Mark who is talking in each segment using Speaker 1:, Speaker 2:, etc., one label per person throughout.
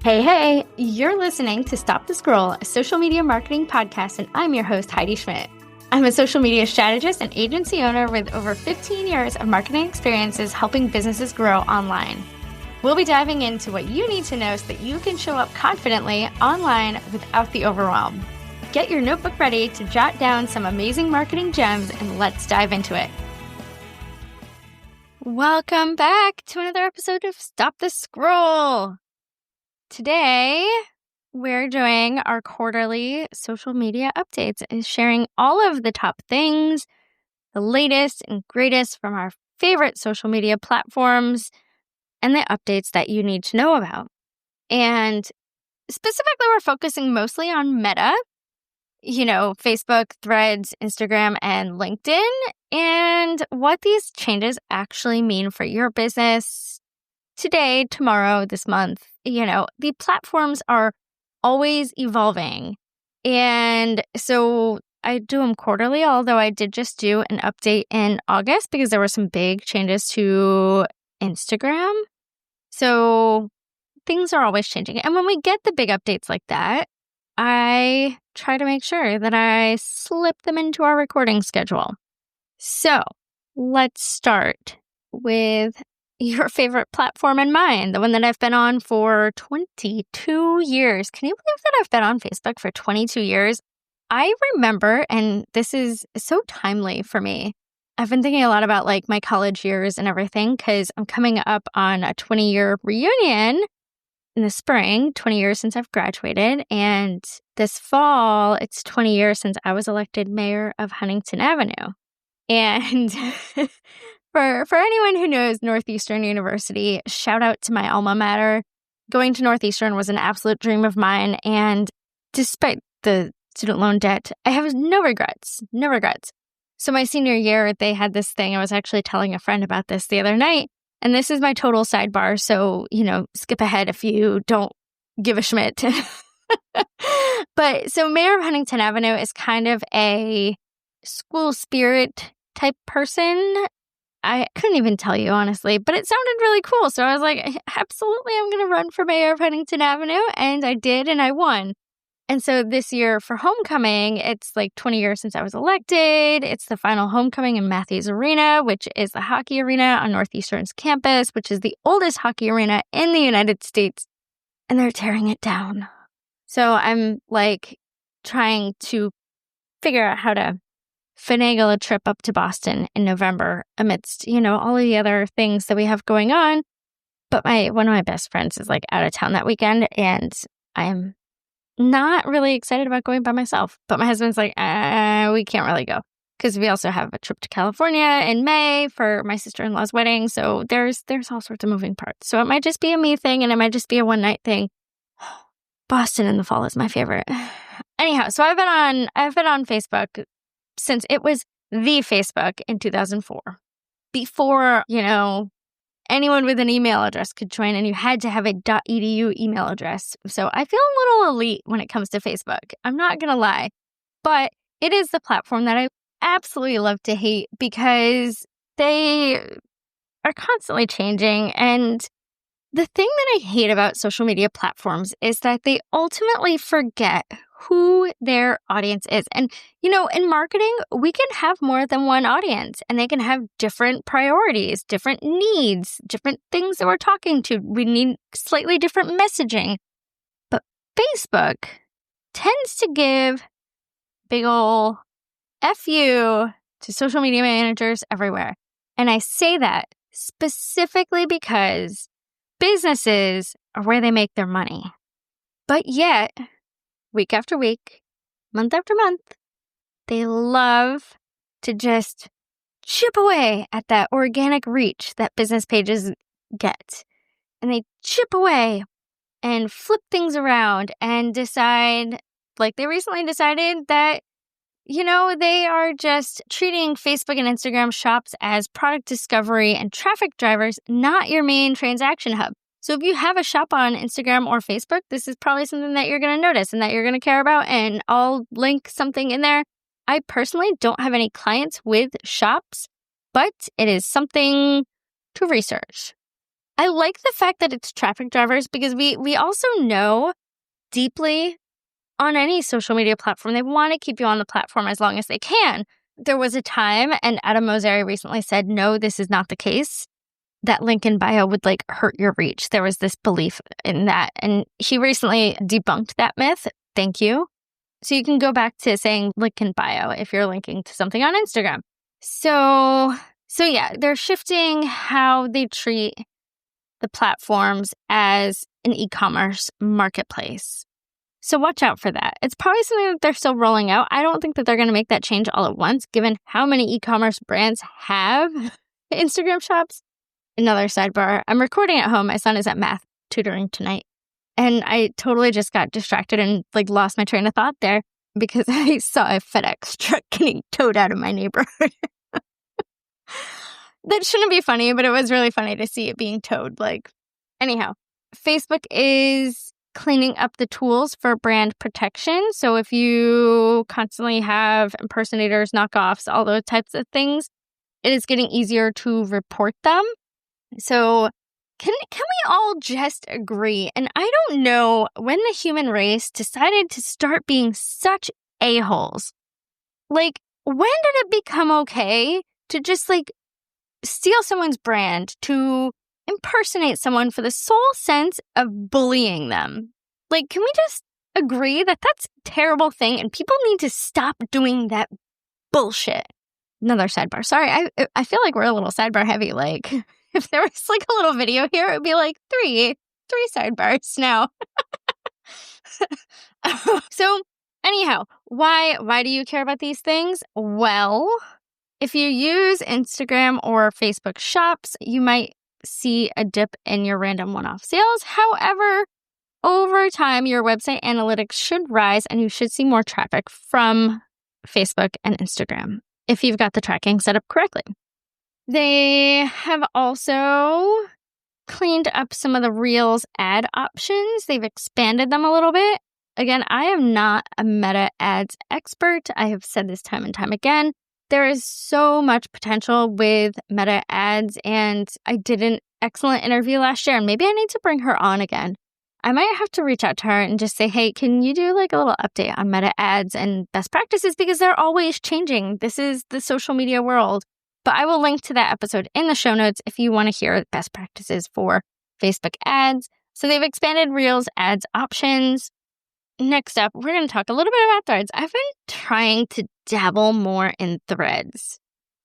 Speaker 1: Hey, you're listening to Stop the Scroll, a social media marketing podcast, and I'm your host, Heidi Schmidt. I'm a social media strategist and agency owner with over 15 years of marketing experiences helping businesses grow online. We'll be diving into what you need to know so that you can show up confidently online without the overwhelm. Get your notebook ready to jot down some amazing marketing gems, and let's dive into it. Welcome back to another episode of Stop the Scroll. Today, we're doing our quarterly social media updates and sharing all of the top things, the latest and greatest from our favorite social media platforms, and the updates that you need to know about. And specifically, we're focusing mostly on Meta, Facebook, Threads, Instagram, and LinkedIn, and what these changes actually mean for your business today, tomorrow, this month. The platforms are always evolving. And so I do them quarterly, although I did just do an update in August because there were some big changes to Instagram. So things are always changing. And when we get the big updates like that, I try to make sure that I slip them into our recording schedule. So let's start with your favorite platform in mind, the one that I've been on for 22 years. Can you believe that I've been on Facebook for 22 years? I remember, and this is so timely for me, I've been thinking a lot about my college years and everything because I'm coming up on a 20-year reunion in the spring, 20 years since I've graduated. And this fall, it's 20 years since I was elected mayor of Huntington Avenue. And for anyone who knows Northeastern University, shout out to my alma mater. Going to Northeastern was an absolute dream of mine. And despite the student loan debt, I have no regrets. So my senior year, they had this thing. I was actually telling a friend about this the other night. And this is my total sidebar. So, skip ahead if you don't give a schmidt. But so Mayor of Huntington Avenue is kind of a school spirit type person. I couldn't even tell you, honestly, but it sounded really cool. So I was like, absolutely, I'm going to run for mayor of Huntington Avenue. And I did, and I won. And so this year for homecoming, it's 20 years since I was elected. It's the final homecoming in Matthews Arena, which is the hockey arena on Northeastern's campus, which is the oldest hockey arena in the United States. And they're tearing it down. So I'm trying to figure out how to finagle a trip up to Boston in November amidst, all of the other things that we have going on. But one of my best friends is out of town that weekend, and I am not really excited about going by myself. But my husband's we can't really go because we also have a trip to California in May for my sister-in-law's wedding. So there's all sorts of moving parts. So it might just be a me thing, and it might just be a one-night thing. Boston in the fall is my favorite. Anyhow, so I've been on Facebook since it was the Facebook in 2004. Before, anyone with an email address could join, and you had to have a .edu email address. So I feel a little elite when it comes to Facebook. I'm not going to lie. But it is the platform that I absolutely love to hate because they are constantly changing. And the thing that I hate about social media platforms is that they ultimately forget who their audience is. And, in marketing, we can have more than one audience, and they can have different priorities, different needs, different things that we're talking to. We need slightly different messaging. But Facebook tends to give big ol' F you to social media managers everywhere. And I say that specifically because businesses are where they make their money. But yet, week after week, month after month, they love to just chip away at that organic reach that business pages get. And they chip away and flip things around and decide, they recently decided that, they are just treating Facebook and Instagram shops as product discovery and traffic drivers, not your main transaction hub. So if you have a shop on Instagram or Facebook, this is probably something that you're going to notice and that you're going to care about, and I'll link something in there. I personally don't have any clients with shops, but it is something to research. I like the fact that it's traffic drivers because we also know deeply on any social media platform, they want to keep you on the platform as long as they can. There was a time, and Adam Mosseri recently said, no, this is not the case, that link in bio would like hurt your reach. There was this belief in that. And he recently debunked that myth. Thank you. So you can go back to saying link in bio if you're linking to something on Instagram. So yeah, they're shifting how they treat the platforms as an e-commerce marketplace. So watch out for that. It's probably something that they're still rolling out. I don't think that they're going to make that change all at once, given how many e-commerce brands have Instagram shops. Another sidebar. I'm recording at home. My son is at math tutoring tonight. And I totally just got distracted and like lost my train of thought there because I saw a FedEx truck getting towed out of my neighborhood. That shouldn't be funny, but it was really funny to see it being towed. Anyhow, Facebook is cleaning up the tools for brand protection. So if you constantly have impersonators, knockoffs, all those types of things, it is getting easier to report them. So can we all just agree? And I don't know when the human race decided to start being such a-holes. When did it become okay to just steal someone's brand, to impersonate someone for the sole sense of bullying them? Can we just agree that that's a terrible thing and people need to stop doing that bullshit? Another sidebar. Sorry, I feel like we're a little sidebar heavy. If there was a little video here, it would be three sidebars now. So anyhow, why do you care about these things? Well, if you use Instagram or Facebook shops, you might see a dip in your random one-off sales. However, over time, your website analytics should rise and you should see more traffic from Facebook and Instagram if you've got the tracking set up correctly. They have also cleaned up some of the Reels ad options. They've expanded them a little bit. Again, I am not a meta ads expert. I have said this time and time again. There is so much potential with meta ads, and I did an excellent interview last year, and maybe I need to bring her on again. I might have to reach out to her and just say, hey, can you do a little update on meta ads and best practices? Because they're always changing. This is the social media world. But I will link to that episode in the show notes if you want to hear best practices for Facebook ads. So they've expanded Reels ads options. Next up, we're going to talk a little bit about Threads. I've been trying to dabble more in Threads.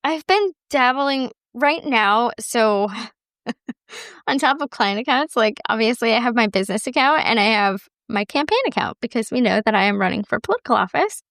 Speaker 1: I've been dabbling right now. So on top of client accounts, obviously I have my business account and I have my campaign account because we know that I am running for political office.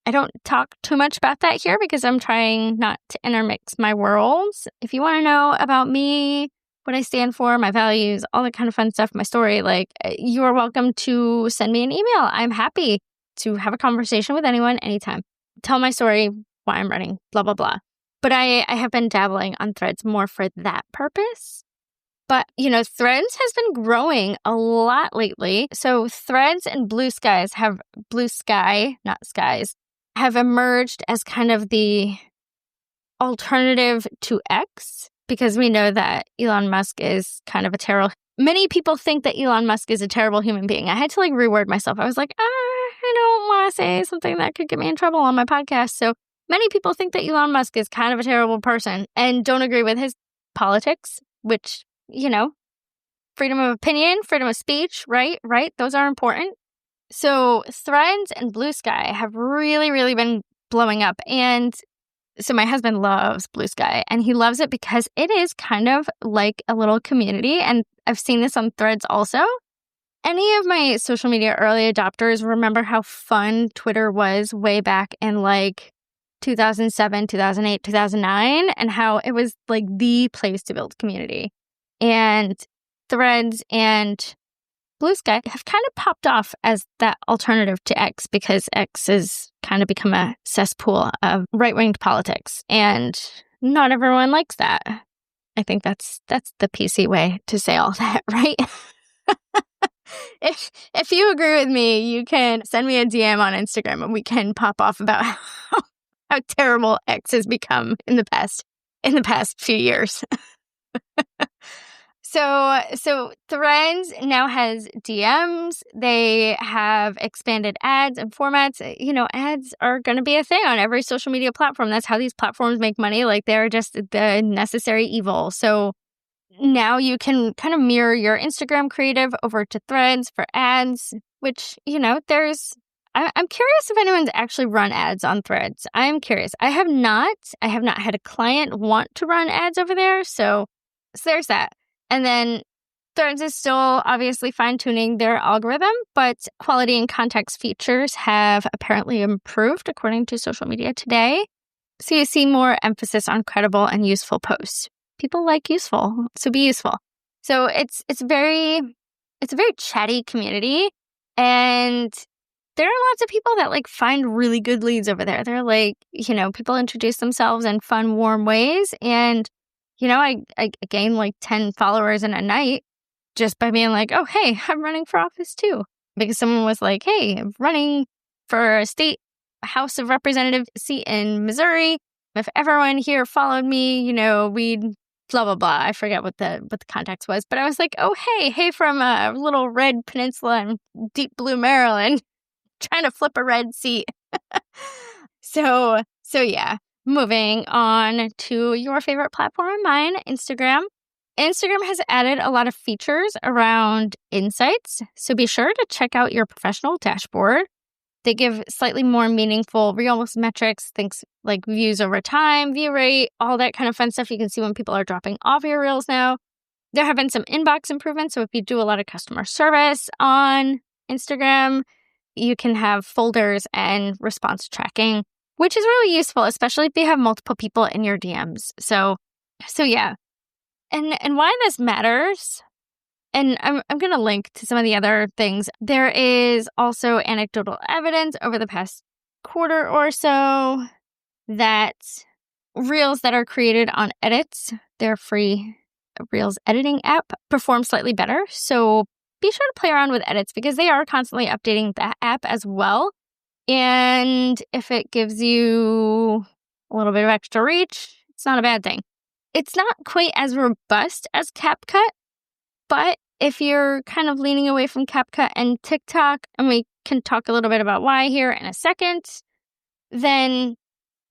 Speaker 1: I don't talk too much about that here because I'm trying not to intermix my worlds. If you want to know about me, what I stand for, my values, all that kind of fun stuff, my story, you are welcome to send me an email. I'm happy to have a conversation with anyone anytime. Tell my story, why I'm running, blah, blah, blah. But I have been dabbling on Threads more for that purpose. But, Threads has been growing a lot lately. So Threads and Blue Sky, not skies, have emerged as kind of the alternative to X, because we know that Elon Musk is kind of a terrible... Many people think that Elon Musk is a terrible human being. I had to reword myself. I was I don't want to say something that could get me in trouble on my podcast. So many people think that Elon Musk is kind of a terrible person and don't agree with his politics, which, freedom of opinion, freedom of speech, right? Those are important. So Threads and Blue Sky have really, really been blowing up. And so my husband loves Blue Sky, and he loves it because it is kind of like a little community. And I've seen this on Threads also. Any of my social media early adopters remember how fun Twitter was way back in 2007, 2008, 2009, and how it was the place to build community. And Threads and Blue Sky have kind of popped off as that alternative to X because X has kind of become a cesspool of right-winged politics. And not everyone likes that. I think that's the PC way to say all that, right? If you agree with me, you can send me a DM on Instagram and we can pop off about how terrible X has become in the past few years. So Threads now has DMs. They have expanded ads and formats. Ads are going to be a thing on every social media platform. That's how these platforms make money. Like, they're just the necessary evil. So now you can kind of mirror your Instagram creative over to Threads for ads, which, I'm curious if anyone's actually run ads on Threads. I'm curious. I have not had a client want to run ads over there. So there's that. And then Threads is still obviously fine-tuning their algorithm, but quality and context features have apparently improved according to Social Media Today. So you see more emphasis on credible and useful posts. People like useful, so be useful. So it's a very chatty community, and there are lots of people that like find really good leads over there. They're like, people introduce themselves in fun, warm ways, and I gained like 10 followers in a night just by being like, oh, hey, I'm running for office too. Because someone was like, hey, I'm running for a state House of Representative seat in Missouri. If everyone here followed me, we'd blah, blah, blah. I forget what the context was. But I was like, oh, hey from a little red peninsula in deep blue Maryland, trying to flip a red seat. So yeah. Moving on to your favorite platform and mine, Instagram. Instagram has added a lot of features around insights, so be sure to check out your professional dashboard. They give slightly more meaningful Reels metrics, things like views over time, view rate, all that kind of fun stuff. You can see when people are dropping off your Reels now. There have been some inbox improvements, so if you do a lot of customer service on Instagram, you can have folders and response tracking, which is really useful, especially if you have multiple people in your DMs. So yeah. And why this matters, and I'm going to link to some of the other things. There is also anecdotal evidence over the past quarter or so that Reels that are created on Edits, their free Reels editing app, perform slightly better. So be sure to play around with Edits because they are constantly updating that app as well. And if it gives you a little bit of extra reach, it's not a bad thing. It's not quite as robust as CapCut, but if you're kind of leaning away from CapCut and TikTok, and we can talk a little bit about why here in a second, then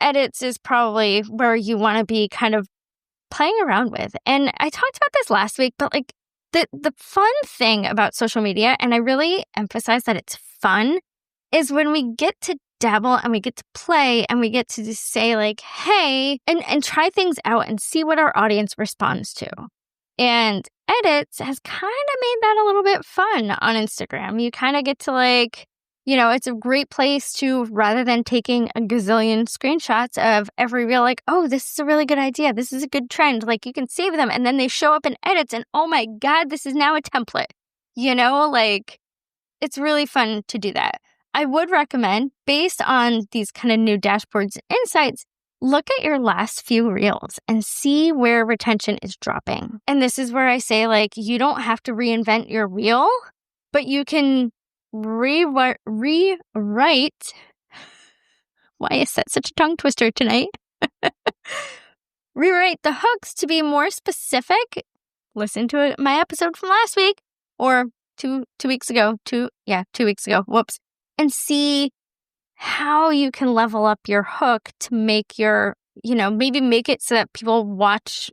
Speaker 1: Edits is probably where you want to be kind of playing around with. And I talked about this last week, but like the fun thing about social media, and I really emphasize that it's fun, is when we get to dabble and we get to play and we get to just say like, hey, and try things out and see what our audience responds to. And Edits has kind of made that a little bit fun on Instagram. You kind of get to like, it's a great place to, rather than taking a gazillion screenshots of every reel, like, oh, this is a really good idea. This is a good trend. Like, you can save them and then they show up in Edits and oh my God, this is now a template. Like, it's really fun to do that. I would recommend, based on these kind of new dashboards and insights, look at your last few reels and see where retention is dropping. And this is where I say, like, you don't have to reinvent your reel, but you can rewrite. Why is that such a tongue twister tonight? Rewrite the hooks to be more specific. Listen to my episode from last week or two weeks ago. 2 weeks ago. Whoops. And see how you can level up your hook to make your, maybe make it so that people watch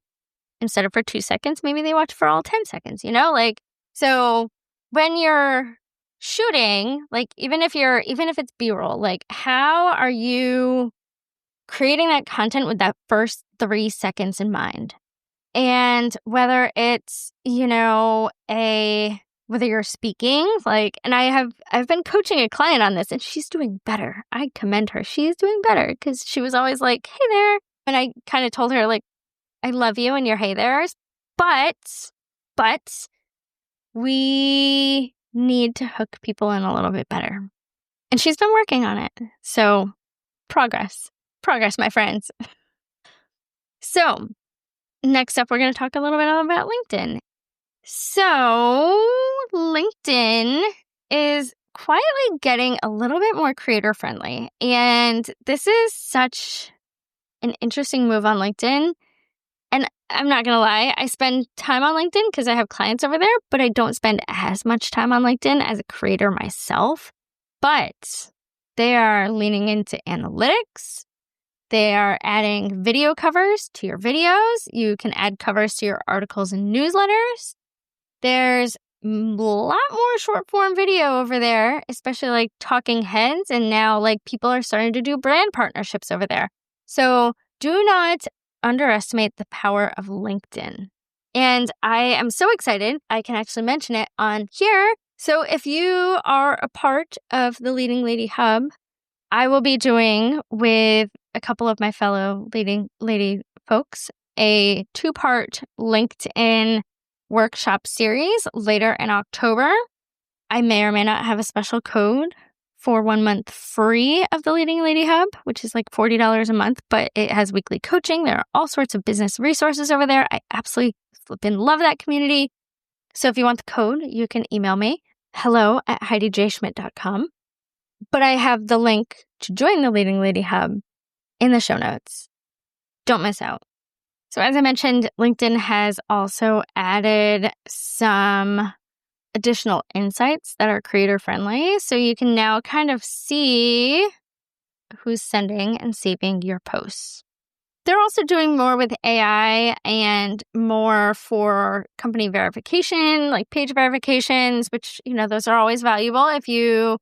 Speaker 1: instead of for 2 seconds, maybe they watch for all 10 seconds, so when you're shooting, like, even if it's B-roll, like, how are you creating that content with that first 3 seconds in mind? And whether it's, whether you're speaking, like, and I've been coaching a client on this and she's doing better. I commend her. She's doing better because she was always like, hey there. And I kind of told her, like, I love you and your hey there's, but we need to hook people in a little bit better. And she's been working on it. So progress, my friends. So next up, we're going to talk a little bit about LinkedIn. So LinkedIn is quietly getting a little bit more creator friendly. And this is such an interesting move on LinkedIn. And I'm not going to lie, I spend time on LinkedIn because I have clients over there, but I don't spend as much time on LinkedIn as a creator myself. But they are leaning into analytics. They are adding video covers to your videos. You can add covers to your articles and newsletters. There's a lot more short form video over there, especially like talking heads. And now like people are starting to do brand partnerships over there. So do not underestimate the power of LinkedIn. And I am so excited, I can actually mention it on here. So if you are a part of the Leading Lady Hub, I will be doing with a couple of my fellow leading lady folks a 2-part LinkedIn workshop series later in October. I may or may not have a special code for 1 month free of the Leading Lady Hub, which is like $40 a month, but it has weekly coaching. There are all sorts of business resources over there. I absolutely flippin' love that community. So if you want the code, you can email me, hello@HeidiJSchmidt.com. But I have the link to join the Leading Lady Hub in the show notes. Don't miss out. So as I mentioned, LinkedIn has also added some additional insights that are creator friendly. So you can now kind of see who's sending and saving your posts. They're also doing more with AI and more for company verification, like page verifications, which, those are always valuable if you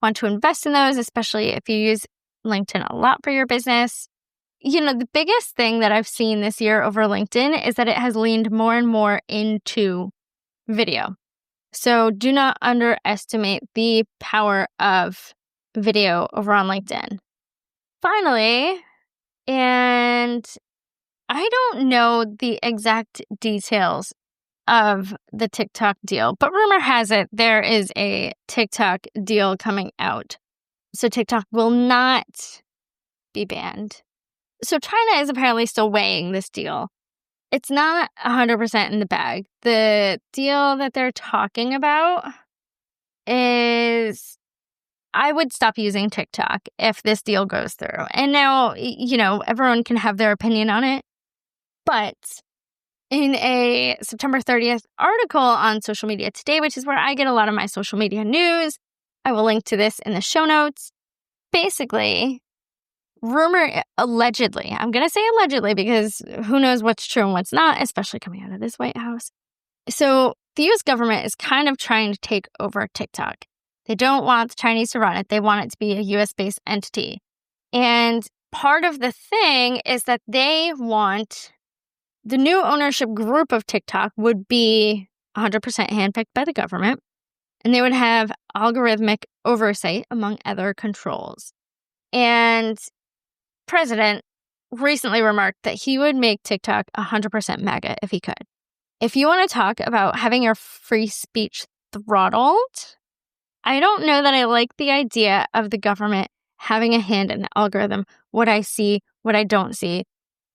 Speaker 1: want to invest in those, especially if you use LinkedIn a lot for your business. The biggest thing that I've seen this year over LinkedIn is that it has leaned more and more into video. So do not underestimate the power of video over on LinkedIn. Finally, and I don't know the exact details of the TikTok deal, but rumor has it there is a TikTok deal coming out. So TikTok will not be banned. So China is apparently still weighing this deal. It's not 100% in the bag. The deal that they're talking about is I would stop using TikTok if this deal goes through. And now, everyone can have their opinion on it. But in a September 30th article on Social Media Today, which is where I get a lot of my social media news, I will link to this in the show notes. Basically, allegedly, I'm going to say allegedly because who knows what's true and what's not, especially coming out of this White House. So the U.S. government is kind of trying to take over TikTok. They don't want the Chinese to run it. They want it to be a U.S.-based entity. And part of the thing is that they want the new ownership group of TikTok would be 100% handpicked by the government, and they would have algorithmic oversight among other controls. And President recently remarked that he would make TikTok 100% MAGA if he could. If you want to talk about having your free speech throttled, I don't know that I like the idea of the government having a hand in the algorithm, what I see, what I don't see.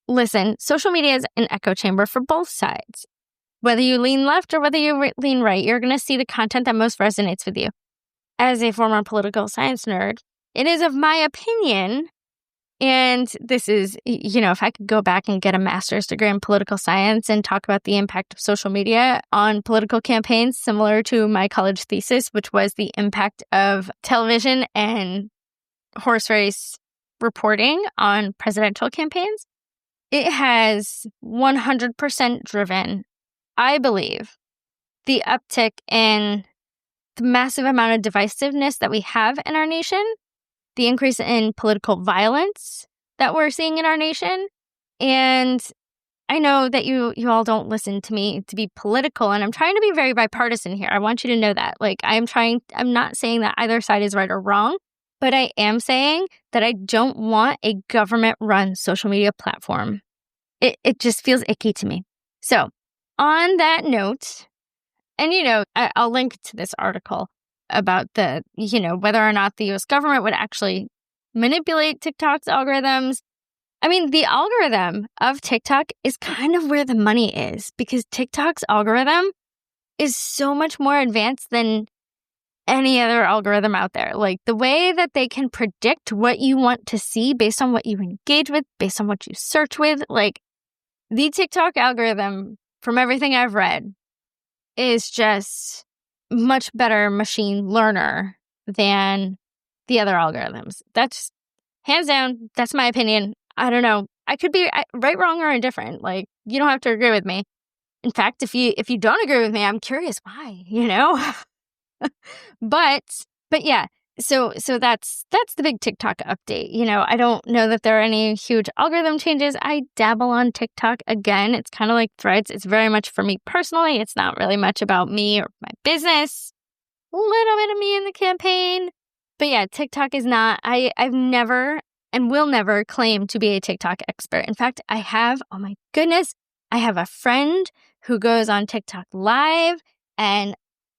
Speaker 1: Listen, social media is an echo chamber for both sides. Whether you lean left or whether you lean right, you're going to see the content that most resonates with you. As a former political science nerd, it is of my opinion, and this is, if I could go back and get a master's degree in political science and talk about the impact of social media on political campaigns, similar to my college thesis, which was the impact of television and horse race reporting on presidential campaigns, it has 100% driven, I believe, the uptick in the massive amount of divisiveness that we have in our nation, the increase in political violence that we're seeing in our nation. And I know that you all don't listen to me to be political, and I'm trying to be very bipartisan here. I want you to know that. I'm not saying that either side is right or wrong, but I am saying that I don't want a government-run social media platform. It just feels icky to me. So on that note, and I'll link to this article about the, whether or not the U.S. government would actually manipulate TikTok's algorithms. I mean, the algorithm of TikTok is kind of where the money is, because TikTok's algorithm is so much more advanced than any other algorithm out there. Like the way that they can predict what you want to see based on what you engage with, based on what you search with, like the TikTok algorithm, from everything I've read, is just much better machine learner than the other algorithms. That's hands down. That's my opinion. I don't know. I could be right, wrong, or indifferent. Like, you don't have to agree with me. In fact, if you don't agree with me, I'm curious why, But yeah, so that's the big TikTok update. I don't know that there are any huge algorithm changes. I dabble on TikTok again. It's kind of like Threads. It's very much for me personally. It's not really much about me or my business. A little bit of me in the campaign. But yeah, TikTok is not, I've never and will never claim to be a TikTok expert. In fact, I have a friend who goes on TikTok live, and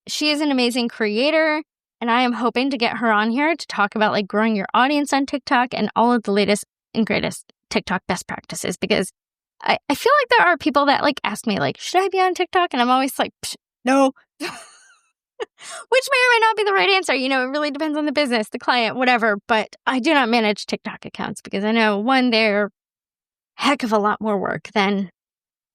Speaker 1: she is an amazing creator. And I am hoping to get her on here to talk about like growing your audience on TikTok and all of the latest and greatest TikTok best practices, because I feel like there are people that like ask me like, should I be on TikTok? And I'm always like, no. Which may or may not be the right answer. It really depends on the business, the client, whatever. But I do not manage TikTok accounts because I know, one, they're a heck of a lot more work than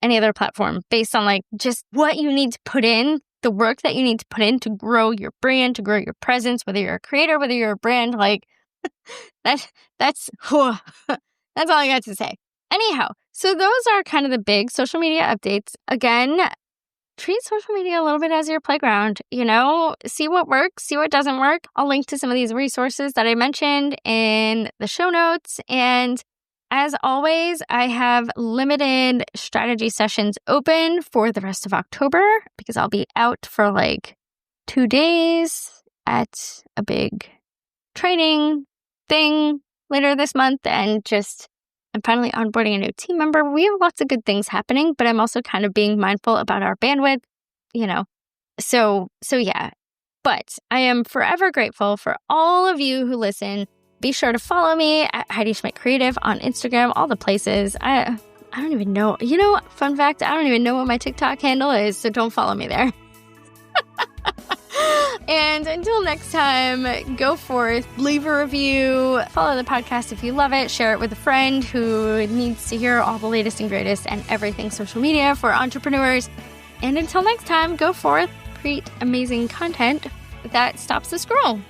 Speaker 1: any other platform based on like just what you need to put in, the work that you need to put in to grow your brand, to grow your presence, whether you're a creator, whether you're a brand, like that's all I got to say. Anyhow, so those are kind of the big social media updates. Again, treat social media a little bit as your playground, see what works, see what doesn't work. I'll link to some of these resources that I mentioned in the show notes. And as always, I have limited strategy sessions open for the rest of October because I'll be out for like 2 days at a big training thing later this month, and I'm finally onboarding a new team member. We have lots of good things happening, but I'm also kind of being mindful about our bandwidth, So yeah. But I am forever grateful for all of you who listen. Be sure to follow me at Heidi Schmidt Creative on Instagram, all the places. I don't even know. Fun fact, I don't even know what my TikTok handle is, so don't follow me there. And until next time, go forth, leave a review, follow the podcast if you love it, share it with a friend who needs to hear all the latest and greatest and everything social media for entrepreneurs. And until next time, go forth, create amazing content that stops the scroll.